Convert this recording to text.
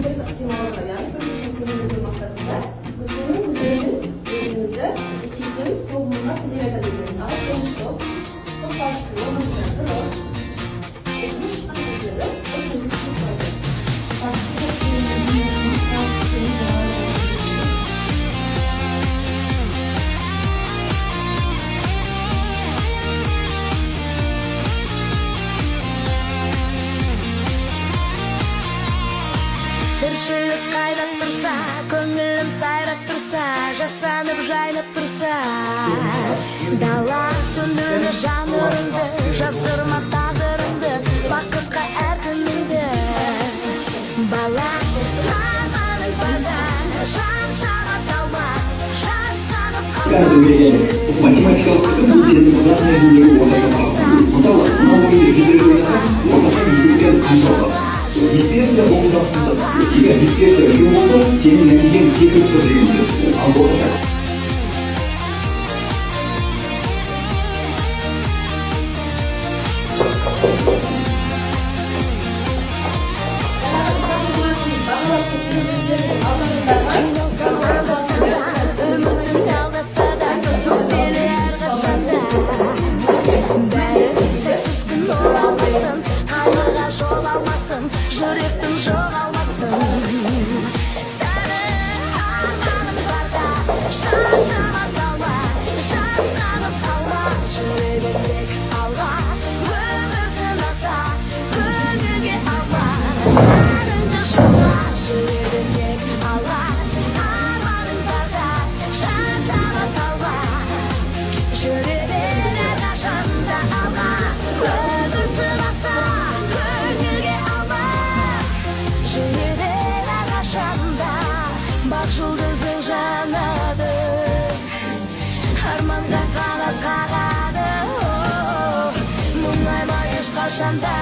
bir temalarına yani profesyonel maksatında bütün günlerin özümüzde isimlerimiz toplumumuzda tedbir edebiliriz. Ama sonuçta çok fazla olmasıdır o. Okumuş analizleri o çocuk çok fazla. Farklı Тіршілік қайдап тұрса, көңілім сайрап тұрса, жасанып жайнап тұрса, дала сөндірме жан нұрыңды, жаздырма тағдырыңды, бақытқа әр күніңді. Бала арманың барда, жан жана талма, жасқанып қалма. Математикалық күтім сенің зат мерзімдегі орташа қалсын. Мысалы, мынау ойды жүзеге қоясың, орташа есептен қанша аласың? Дисперсия болмағансыздық. Егер дисперсия жүйе болса, сенің нәтижең секіріп тұр деген сөз. Ал орташа жүректің жоғалмасын. Сәні арманым барда, шаршама қалма, жасқанып қалма, жүрегіңдек алға, өмір сынаса, көңілге алма, арманыңды жолға, жүрегіңдек алға, арманың барда, шаршама қалма, жүрегің әрқашанда алға, өмір сынаса, көңілге алма. Жүрегің әрқашанда бақ жұлдызың жанады, арманға қанат қағады. Мұңайма ешқашанда